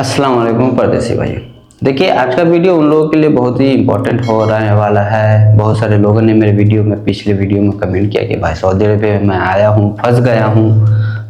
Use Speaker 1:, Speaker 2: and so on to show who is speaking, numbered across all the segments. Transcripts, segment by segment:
Speaker 1: अस्सलाम वालेकुम परदेसी भाई। देखिए आज का वीडियो उन लोगों के लिए बहुत ही इंपॉर्टेंट हो रहने वाला है। बहुत सारे लोगों ने मेरे वीडियो में पिछले वीडियो में कमेंट किया कि भाई सऊदी अरब में आया हूँ, फंस गया हूँ,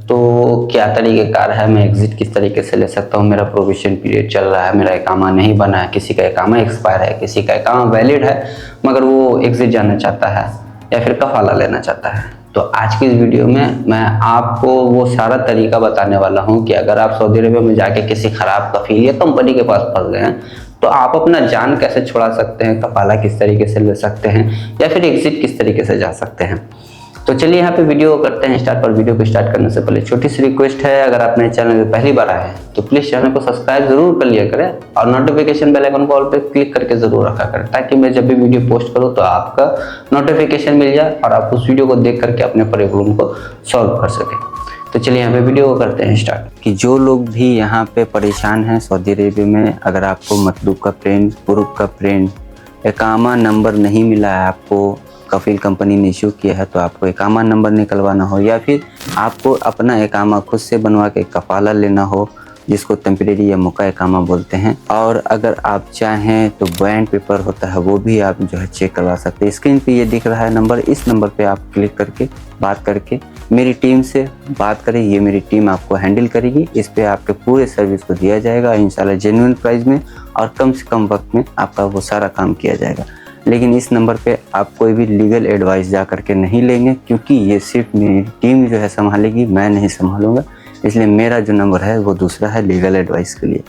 Speaker 1: तो क्या तरीक़ेकार है, मैं एग्ज़िट किस तरीके से ले सकता हूँ। मेरा प्रोविज़न पीरियड चल रहा है, मेरा इकामा नहीं बना है, किसी का इकामा एक्सपायर है, किसी का इकामा वैलिड है मगर वो एग्ज़िट जाना चाहता है या फिर कफ़ाला लेना चाहता है। तो आज की इस वीडियो में मैं आपको वो सारा तरीका बताने वाला हूँ कि अगर आप सऊदी अरब में जाके किसी ख़राब कफ़ील या कंपनी के पास फंस गए हैं तो आप अपना जान कैसे छुड़ा सकते हैं, कफ़ाला किस तरीके से ले सकते हैं या फिर एग्ज़िट किस तरीके से जा सकते हैं। तो चलिए यहाँ पे वीडियो करते हैं स्टार्ट। पर वीडियो को स्टार्ट करने से पहले छोटी सी रिक्वेस्ट है, अगर आप मेरे चैनल में पहली बार आए हैं तो प्लीज़ चैनल को सब्सक्राइब जरूर कर लिया करें और नोटिफिकेशन बेल आइकन को ऑल पे क्लिक करके ज़रूर रखा करें ताकि मैं जब भी वीडियो पोस्ट करूँ तो आपका नोटिफिकेशन मिल जाए और आप उस वीडियो को देख करके अपने प्रॉब्लम को सॉल्व कर सकें। तो चलिए यहाँ पे वीडियो को करते हैं स्टार्ट। कि जो लोग भी यहाँ पे परेशान हैं सऊदी अरेबिया में, अगर आपको मतलूब का प्रिंट, प्रूफ का प्रिंट, इकामा नंबर नहीं मिला है, आपको कफ़ील कंपनी ने इशू किया है तो आपको इकामा नंबर निकलवाना हो या फिर आपको अपना इकामा खुद से बनवा के कफ़ाला लेना हो, जिसको टेम्परेरी या मुका इकामा बोलते हैं, और अगर आप चाहें तो बॉन्ड पेपर होता है वो भी आप जो है चेक करवा सकते हैं। स्क्रीन पे ये दिख रहा है नंबर, इस नंबर पे आप क्लिक करके बात करके मेरी टीम से बात करें, ये मेरी टीम आपको हैंडल करेगी। इस पे आपके पूरे सर्विस को दिया जाएगा इंशाल्लाह जेन्युइन प्राइस में और कम से कम वक्त में आपका वो सारा काम किया जाएगा। लेकिन इस नंबर पे आप कोई भी लीगल एडवाइस जा करके नहीं लेंगे क्योंकि ये सिर्फ मेरी टीम जो है संभालेगी, मैं नहीं संभालूंगा। इसलिए मेरा जो नंबर है वो दूसरा है लीगल एडवाइस के लिए।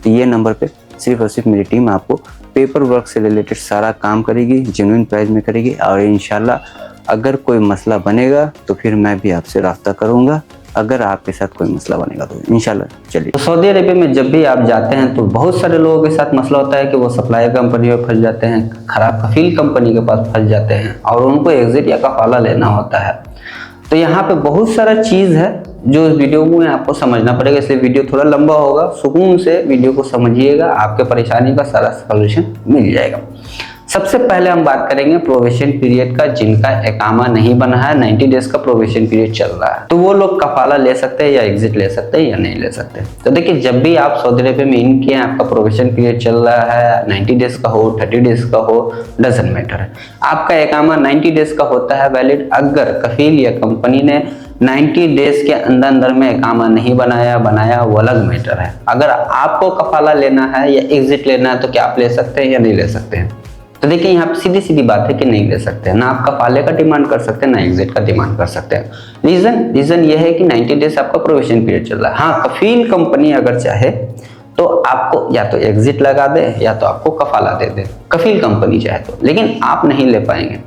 Speaker 1: तो ये नंबर पे सिर्फ और सिर्फ मेरी टीम आपको पेपर वर्क से रिलेटेड सारा काम करेगी, जेन्युइन प्राइस में करेगी और इंशाल्लाह अगर कोई मसला बनेगा तो फिर मैं भी आपसे राब्ता करूँगा, अगर आपके साथ कोई मसला बनेगा तो इंशाल्लाह। चलिए, तो सऊदी अरेबिया में जब भी आप जाते हैं तो बहुत सारे लोगों के साथ मसला होता है कि वो सप्लायर कंपनी में फंस जाते हैं, ख़राब कफ़ील कंपनी के पास फंस जाते हैं और उनको एग्ज़िट या कफ़ाला लेना होता है। तो यहाँ पे बहुत सारा चीज़ है जो इस वीडियो में आपको समझना पड़ेगा, इसलिए वीडियो थोड़ा लंबा होगा। सुकून से वीडियो को समझिएगा, आपके परेशानी का सारा सॉल्यूशन मिल जाएगा। सबसे पहले हम बात करेंगे प्रोविशन पीरियड का। जिनका इकामा नहीं बना है, 90 डेज का प्रोविशन पीरियड चल रहा है, तो वो लोग कफ़ाला ले सकते हैं या एग्जिट ले सकते हैं या नहीं ले सकते। तो देखिए, जब भी आप सऊदी अरब में इन किए, आपका प्रोविशन पीरियड चल रहा है, 90 डेज का हो, 30 डेज का हो, डजंट मैटर है। आपका इकामा 90 डेज का होता है वैलिड। अगर कफील या कंपनी ने 90 डेज के अंदर में इकामा नहीं बनाया वो अलग मैटर है। अगर आपको कफ़ाला लेना है या एग्जिट लेना है तो क्या आप ले सकते हैं या नहीं ले सकते हैं। तो देखिए, यहाँ पे सीधी सीधी बात है कि नहीं ले सकते हैं। ना आप कफ़ाले का डिमांड कर सकते हैं, ना एग्जिट का डिमांड कर सकते हैं। रीज़न ये है कि 90 डेज आपका प्रोविशन पीरियड चल रहा है। हाँ, कफील कंपनी अगर चाहे तो आपको या तो एग्जिट लगा दे या तो आपको कफ़ाला दे दे, कफील कंपनी चाहे तो, लेकिन आप नहीं ले पाएंगे।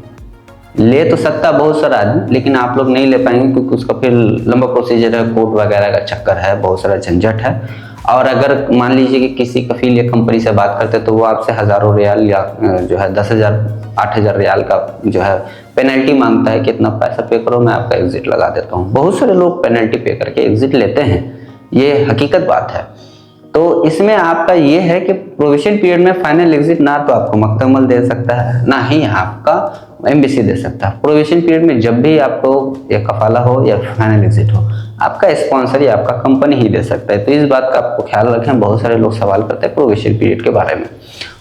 Speaker 1: ले तो सकता बहुत सारा आदमी, लेकिन आप लोग नहीं ले पाएंगे क्योंकि उसका फिर लंबा प्रोसीजर है, कोर्ट वगैरह का चक्कर है, बहुत सारा झंझट है। और अगर मान लीजिए कि किसी कफील या कंपनी से बात करते तो वो आपसे हज़ारों रियाल या जो है 10,000 8,000 रियाल का जो है पेनल्टी मांगता है कि इतना पैसा पे करो, मैं आपका एग्जिट लगा देता हूँ। बहुत सारे लोग पेनल्टी पे करके एग्जिट लेते हैं, ये हकीकत बात है। तो इसमें आपका ये है कि प्रोविशन पीरियड में फाइनल एग्जिट ना तो आपको मकतमल दे सकता है, ना ही आपका एम्बेसी दे सकता है। प्रोविशन पीरियड में जब भी आपको या कफ़ाला हो या फाइनल एग्जिट हो, आपका स्पॉन्सर या आपका कंपनी ही दे सकता है। तो इस बात का आपको ख्याल रखें। बहुत सारे लोग सवाल करते हैं प्रोविशन पीरियड के बारे में।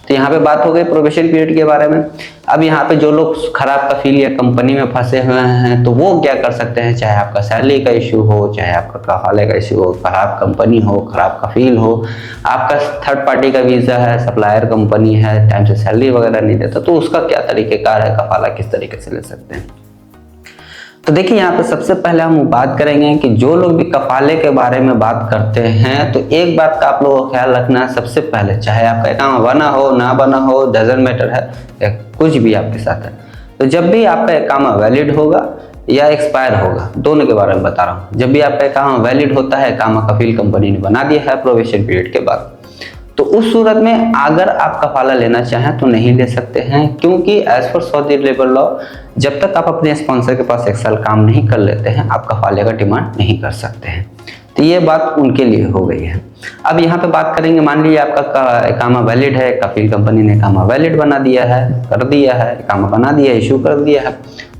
Speaker 1: तो यहाँ पे बात हो गई प्रोविशन पीरियड के बारे में। अब यहाँ पे जो लोग खराब कफील या कंपनी में फंसे हुए हैं तो वो क्या कर सकते हैं, चाहे आपका सैलरी का इशू हो, चाहे आपका कफ़ाले का इशू हो, खराब कंपनी हो, खराब कफील हो, आपका थर्ड पार्टी का वीज़ा है, सप्लायर कंपनी है, टाइम से सैलरी वगैरह नहीं देता, तो उसका क्या तरीक़ेकार है, कफ़ाला किस तरीके से ले सकते हैं। तो देखिए, यहाँ पे सबसे पहले हम बात करेंगे कि जो लोग भी कफ़ाले के बारे में बात करते हैं तो एक बात का आप लोगों को ख्याल रखना है। सबसे पहले, चाहे आपका इकामा बना हो ना बना हो, डजंट मैटर है, या कुछ भी आपके साथ है, तो जब भी आपका इकामा वैलिड होगा या एक्सपायर होगा, दोनों के बारे में बता रहा हूँ। जब भी आपका इकामा वैलिड होता है, इकामा कफील कंपनी ने बना दिया है प्रोविशन पीरियड के बाद, तो उस सूरत में अगर आप कफ़ाला लेना चाहें तो नहीं ले सकते हैं, क्योंकि as per Saudi labour law जब तक आप अपने स्पॉन्सर के पास 1 साल काम नहीं कर लेते हैं, आप कफ़ाले का डिमांड नहीं कर सकते हैं। तो ये बात उनके लिए हो गई है। अब यहाँ पे बात करेंगे, मान लीजिए आपका इकामा वैलिड है, कफील कंपनी ने इकामा वैलिड बना दिया है, कर दिया है, इकामा बना दिया, इशू कर दिया है,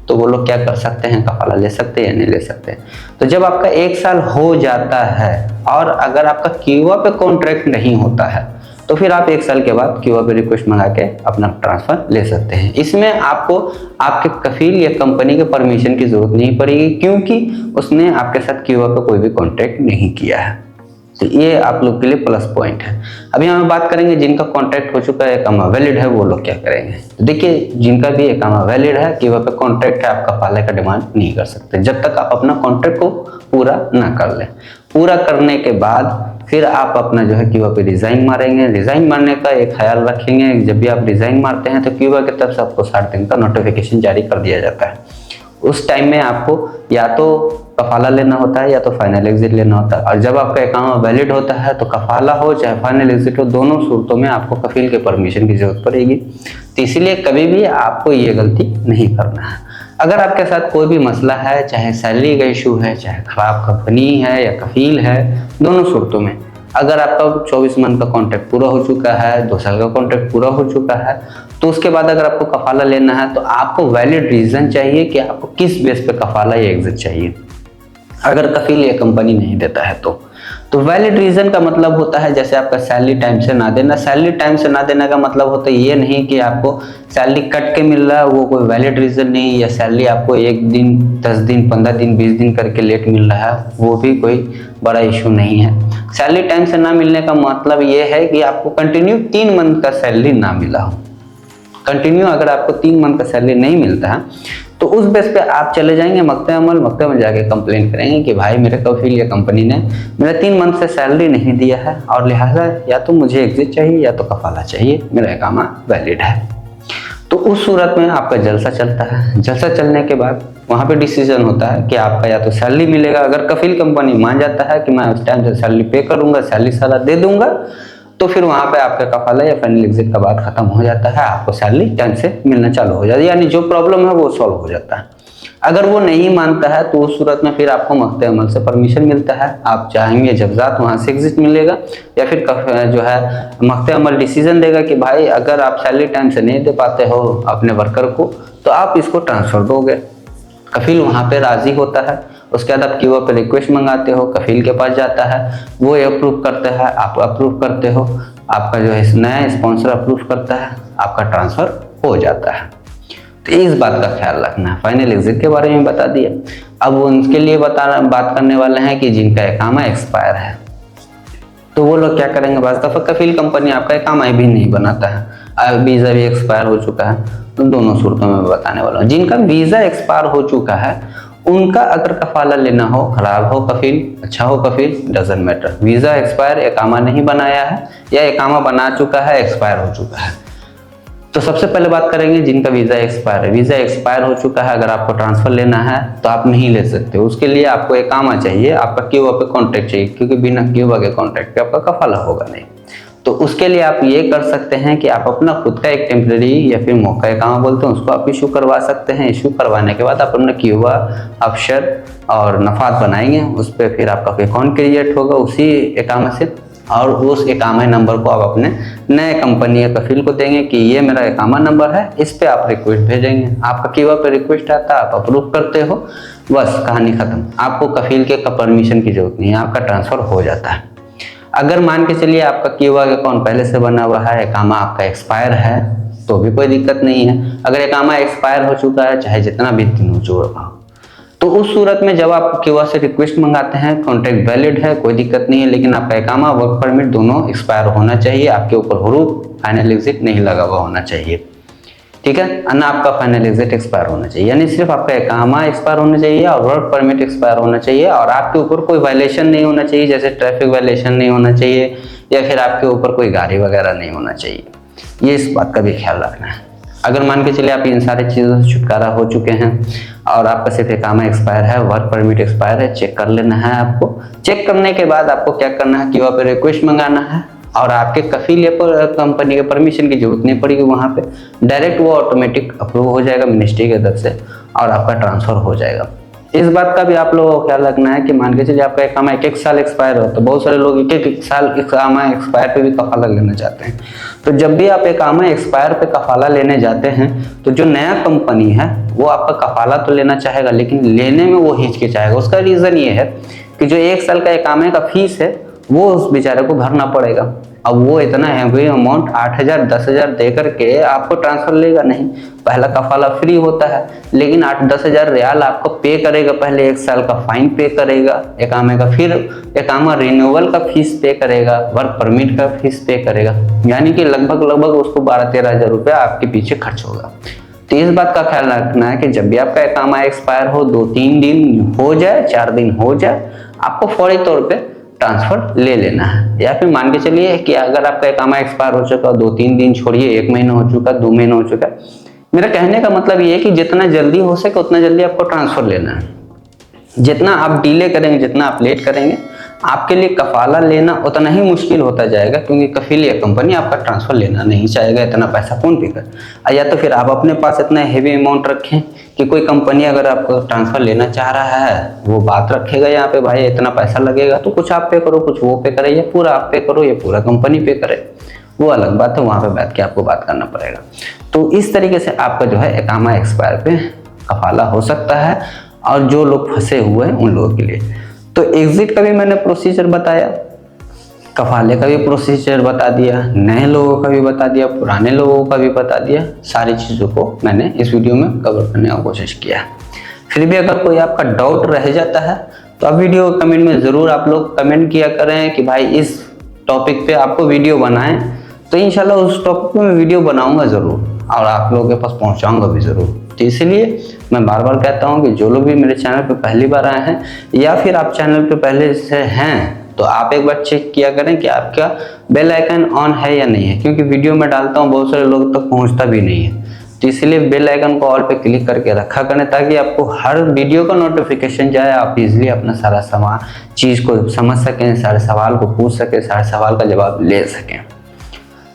Speaker 1: तो वो लोग क्या कर सकते हैं, कफाला ले सकते हैं या नहीं ले सकते हैं। तो जब आपका 1 साल हो जाता है और अगर आपका क्यूआ पे कॉन्ट्रैक्ट नहीं होता है तो फिर आप 1 साल के बाद क्यूआ पे रिक्वेस्ट मंगा के अपना ट्रांसफर ले सकते हैं। इसमें आपको आपके कफील या कंपनी के परमिशन की जरूरत नहीं पड़ेगी, क्योंकि उसने आपके साथ क्यूआ पे कोई भी कॉन्ट्रैक्ट नहीं किया है। तो ये आप लोग के लिए प्लस पॉइंट है। अभी हम बात करेंगे जिनका कॉन्ट्रैक्ट हो चुका है, एकामा वैलिड है, वो लोग क्या करेंगे। तो देखिए, जिनका भी एकामा वैलिड है, क्यूआ पे कॉन्ट्रैक्ट है, आप कफाले का डिमांड नहीं कर सकते जब तक आप अपना कॉन्ट्रैक्ट को पूरा ना कर लें। पूरा करने के बाद फिर आप अपना जो है क्यूआ पे डिज़ाइन मारेंगे। डिज़ाइन मारने का एक ख्याल रखेंगे, जब भी आप डिज़ाइन मारते हैं तो क्यूआ की तरफ से आपको 60 दिन का नोटिफिकेशन जारी कर दिया जाता है। उस टाइम में आपको या तो कफाला लेना होता है या तो फाइनल एग्जिट लेना होता है। और जब आपका एकामा वैलिड होता है तो कफाला हो चाहे फाइनल एग्जिट हो, दोनों सूरतों में आपको कफील के परमिशन की जरूरत पड़ेगी। तो इसीलिए कभी भी आपको ये गलती नहीं करना है। अगर आपके साथ कोई भी मसला है, चाहे सैलरी का इशू है, चाहे खराब कंपनी है या कफील है, दोनों सूरतों में अगर आपका 24 मंथ का कॉन्ट्रैक्ट पूरा हो चुका है, 2 साल का कॉन्ट्रैक्ट पूरा हो चुका है, तो उसके बाद अगर आपको कफाला लेना है तो आपको वैलिड रीज़न चाहिए कि आपको किस बेस पे कफाला या एग्जिट चाहिए। अगर कफील या कंपनी नहीं देता है तो वैलिड रीज़न का मतलब होता है जैसे आपका सैलरी टाइम से ना देना। सैलरी टाइम से ना देने का मतलब होता है ये नहीं कि आपको सैलरी कट के मिल रहा है, वो कोई वैलिड रीज़न नहीं, या सैलरी आपको 1 दिन, 10 दिन, 15 दिन, 20 दिन करके लेट मिल रहा है, वो भी कोई बड़ा इशू नहीं है। सैलरी टाइम से ना मिलने का मतलब ये है कि आपको कंटिन्यू 3 मंथ का सैलरी ना मिला हो। कंटिन्यू अगर आपको 3 मंथ का सैलरी नहीं मिलता है तो उस बेस पे आप चले जाएंगे मकते में जाके कंप्लेन करेंगे कि भाई मेरे कफील या कंपनी ने मेरा 3 मंथ से सैलरी नहीं दिया है और लिहाजा या तो मुझे एग्जिट चाहिए या तो कफाला चाहिए, मेरा एकामा वैलिड है। तो उस सूरत में आपका जलसा चलता है। जलसा चलने के बाद वहाँ पे डिसीजन होता है कि आपका या तो सैलरी मिलेगा। अगर कफील कंपनी मान जाता है कि मैं उस टाइम से सैलरी पे करूँगा, सैलरी सारा दे दूंगा, तो फिर वहाँ पे आपका कफाला या फाइनल एग्जिट का बात खत्म हो जाता है, आपको सैलरी टाइम से मिलना चालू हो जाता है, यानी जो प्रॉब्लम है वो सॉल्व हो जाता है। अगर वो नहीं मानता है तो उस सूरत में फिर आपको मख्ते अमल से परमिशन मिलता है। आप चाहेंगे जबजात वहाँ से एग्जिट मिलेगा, या फिर जो है मख्ते अमल डिसीजन देगा कि भाई अगर आप सैलरी टाइम से नहीं दे पाते हो अपने वर्कर को तो आप इसको ट्रांसफर दोगे। कफील वहाँ पे राजी होता है। उसके बाद आप क्यूआ पे रिक्वेस्ट मंगाते हो, कफील के पास जाता है, वो अप्रूव करता है, आप अप्रूव करते हो, आपका जो है नया स्पॉन्सर अप्रूव करता है, आपका ट्रांसफ़र हो जाता है। तो इस बात का ख्याल रखना है। फाइनल एग्जिट के बारे में बता दिया। अब उनके लिए बात करने वाले हैं कि जिनका एकामा एक्सपायर है, तो वो लोग क्या करेंगे। बस दफ़ा कफील कंपनी आपका एकामा भी नहीं बनाता है, वीज़ा भी एक्सपायर हो चुका है, तो दोनों सूरतों में बताने वाला हूँ। जिनका वीज़ा एक्सपायर हो चुका है उनका अगर कफाला लेना हो, खराब हो कफील, अच्छा हो कफील, डजंट मैटर। वीज़ा एक्सपायर, एकामा नहीं बनाया है या एकामा बना चुका है, एक्सपायर हो चुका है, तो सबसे पहले बात करेंगे जिनका वीज़ा एक्सपायर है। वीज़ा एक्सपायर हो चुका है, अगर आपको ट्रांसफ़र लेना है तो आप नहीं ले सकते। उसके लिए आपको एकामा चाहिए, आपका क्यूआ पे कॉन्ट्रैक्ट चाहिए, क्योंकि बिना क्यूआ के कॉन्ट्रैक्ट पे आपका कफाला होगा नहीं। तो उसके लिए आप ये कर सकते हैं कि आप अपना खुद का एक टेम्प्रेरी या फिर मौका एकामा बोलते हैं उसको आप इशू करवा सकते हैं। इशू करवाने के बाद आप अपना क्यूआ, अफशर और नफात बनाएंगे, उस पर फिर आपका अकाउंट क्रिएट होगा उसी एकामा से, और उस एकामा नंबर को आप अपने नए कंपनी या कफील को देंगे कि ये मेरा एकामा नंबर है, इस पे आप रिक्वेस्ट भेजेंगे। आपका क्यूआ पे रिक्वेस्ट आता है, आप अप्रूव करते हो, बस कहानी खत्म। आपको कफील के परमिशन की जरूरत नहीं है, आपका ट्रांसफ़र हो जाता है। अगर मान के चलिए आपका क्यूआ अकाउंट पहले से बना हुआ है, एकामा आपका एक्सपायर है, तो भी कोई दिक्कत नहीं है। अगर एकामा एक्सपायर हो चुका है, चाहे जितना भी दिन हो चुका हो, तो उस सूरत में जब आप क्यूआ से रिक्वेस्ट मंगाते हैं, कॉन्ट्रैक्ट वैलिड है, कोई दिक्कत नहीं है, लेकिन आपका एकामा, वर्क परमिट दोनों एक्सपायर होना चाहिए। आपके ऊपर हुरूफ फाइनल एग्जिट नहीं लगा हुआ होना चाहिए, ठीक है, ना आपका फाइनल एग्जिट एक्सपायर होना चाहिए। यानी सिर्फ आपका एकामा एक्सपायर होना चाहिए और वर्क परमिट एक्सपायर होना चाहिए, और आपके ऊपर कोई वायलेशन नहीं होना चाहिए, जैसे ट्रैफिक वायलेशन नहीं होना चाहिए, या फिर आपके ऊपर कोई गाड़ी वगैरह नहीं होना चाहिए। ये इस बात का भी ख्याल रखना है। अगर मान के चलिए आप इन सारी चीज़ों से छुटकारा हो चुके हैं और आपका सिर्फ एकामा एक्सपायर है, वर्क परमिट एक्सपायर है, चेक कर लेना है आपको। चेक करने के बाद आपको क्या करना है, क्यूआ पे रिक्वेस्ट मंगाना है, और आपके कफील या कंपनी के परमिशन की जरूरत नहीं पड़ेगी। वहाँ पे डायरेक्ट वो ऑटोमेटिक अप्रूव हो जाएगा मिनिस्ट्री की तरफ से, और आपका ट्रांसफ़र हो जाएगा। इस बात का भी आप लोगों को ख्याल रखना है कि मान के चलिए आपका इकामा एक साल एक्सपायर हो, तो बहुत सारे लोग एक साल इकामा एक्सपायर पे भी कफाला लेना चाहते हैं। तो जब भी आप इकामा एक्सपायर पे कफाला लेने जाते हैं तो जो नया कंपनी है वो आपका कफाला तो लेना चाहेगा, लेकिन लेने में वो हिचकिचाएगा। उसका रीज़न ये है कि जो 1 साल का इकामे का फीस है वो उस बेचारे को भरना पड़ेगा। अब वो इतना हैवी अमाउंट 8,000 10,000 दे करके आपको ट्रांसफर लेगा नहीं। पहला कफाला फ्री होता है, लेकिन 8-10 हज़ार रियाल आपको पे करेगा। पहले 1 साल का फाइन पे करेगा इकामे का, फिर इकामा रिन्यूअल का फीस पे करेगा, वर्क परमिट का फीस पे करेगा, यानी कि लगभग उसको 12-13 हज़ार रुपया आपके पीछे खर्च होगा। तो इस बात का ख्याल रखना है कि जब भी आपका इकामा एक्सपायर हो, 2-3 दिन हो जाए, 4 दिन हो जाए, आपको फौरी तौर पे ट्रांसफर ले लेना है। या फिर मान के चलिए कि अगर आपका इकामा एक्सपायर हो चुका, 2-3 दिन छोड़िए, 1 महीना हो चुका, 2 महीना हो चुका, मेरा कहने का मतलब ये है कि जितना जल्दी हो सके उतना जल्दी आपको ट्रांसफर लेना है। जितना आप डिले करेंगे, जितना आप लेट करेंगे, आपके लिए कफाला लेना उतना ही मुश्किल होता जाएगा, क्योंकि कफील या कंपनी आपका ट्रांसफर लेना नहीं चाहेगा। इतना पैसा कौन पे कर, या तो फिर आप अपने पास इतना हेवी अमाउंट रखें कि कोई कंपनी अगर आपको ट्रांसफर लेना चाह रहा है वो बात रखेगा यहाँ पे, भाई इतना पैसा लगेगा तो कुछ आप पे करो, कुछ वो पे करे, या पूरा आप पे करो या पूरा कंपनी पे करे, वो अलग बात है, वहाँ पे बैठ के आपको बात करना पड़ेगा। तो इस तरीके से आपका जो है इकामा एक्सपायर पे कफाला हो सकता है, और जो लोग फंसे हुए हैं उन लोगों के लिए। तो एग्जिट का भी मैंने प्रोसीजर बताया, कफाले का भी प्रोसीजर बता दिया, नए लोगों का भी बता दिया, पुराने लोगों का भी बता दिया। सारी चीज़ों को मैंने इस वीडियो में कवर करने की कोशिश किया। फिर भी अगर कोई आपका डाउट रह जाता है तो आप वीडियो कमेंट में ज़रूर आप लोग कमेंट किया करें कि भाई इस टॉपिक पे आपको वीडियो बनाएं, तो इंशाल्लाह उस टॉपिक पे मैं वीडियो बनाऊंगा ज़रूर और आप लोगों के पास पहुंचाऊंगा भी ज़रूर। तो इसलिए मैं बार बार कहता हूं कि जो लोग भी मेरे चैनल पे पहली बार आए हैं, या फिर आप चैनल पे पहले से हैं, तो आप एक बार चेक किया करें कि आपका बेल आइकन ऑन है या नहीं है, क्योंकि वीडियो में डालता हूँ बहुत सारे लोग तक पहुँचता भी नहीं है। तो इसलिए बेल आइकन को ऑल पे क्लिक करके रखा करें, ताकि आपको हर वीडियो का नोटिफिकेशन जाए, आप इजीली अपना सारा चीज़ को समझ सकें, सारे सवाल को पूछ सकें, सारे सवाल का जवाब ले सकें।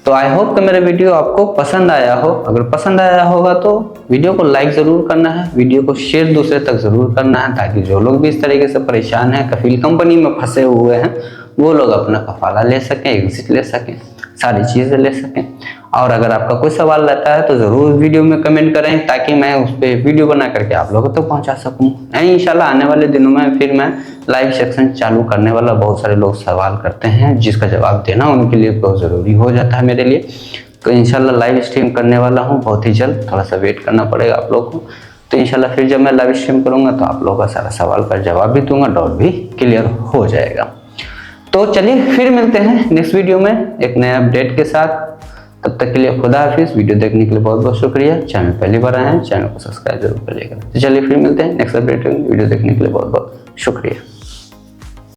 Speaker 1: तो आई होप कि मेरा वीडियो आपको पसंद आया हो। अगर पसंद आया होगा तो वीडियो को लाइक ज़रूर करना है, वीडियो को शेयर दूसरे तक ज़रूर करना है, ताकि जो लोग भी इस तरीके से परेशान हैं, कफील कंपनी में फंसे हुए हैं, वो लोग अपना कफाला ले सकें, एग्जिट ले सकें, सारी चीज़ें ले सकें। और अगर आपका कोई सवाल रहता है तो ज़रूर वीडियो में कमेंट करें, ताकि मैं उस पर वीडियो बना करके आप लोगों तक पहुंचा सकूं। इंशाल्लाह आने वाले दिनों में फिर मैं लाइव सेक्शन चालू करने वाला। बहुत सारे लोग सवाल करते हैं जिसका जवाब देना उनके लिए बहुत ज़रूरी हो जाता है मेरे लिए। तो इंशाल्लाह लाइव स्ट्रीम करने वाला हूँ बहुत ही जल्द, थोड़ा सा वेट करना पड़ेगा आप लोग को। तो इंशाल्लाह फिर जब मैं लाइव स्ट्रीम करूँगा तो आप लोगों का सारा सवाल का जवाब भी दूंगा, डाउट भी क्लियर हो जाएगा। तो चलिए फिर मिलते हैं नेक्स्ट वीडियो में एक नए अपडेट के साथ। तब तक के लिए खुदा हाफिज़। वीडियो देखने के लिए बहुत बहुत शुक्रिया। चैनल पहली बार आए हैं, चैनल को सब्सक्राइब जरूर करिएगा। तो चलिए फिर मिलते हैं नेक्स्ट अपडेट। वीडियो देखने के लिए बहुत बहुत शुक्रिया।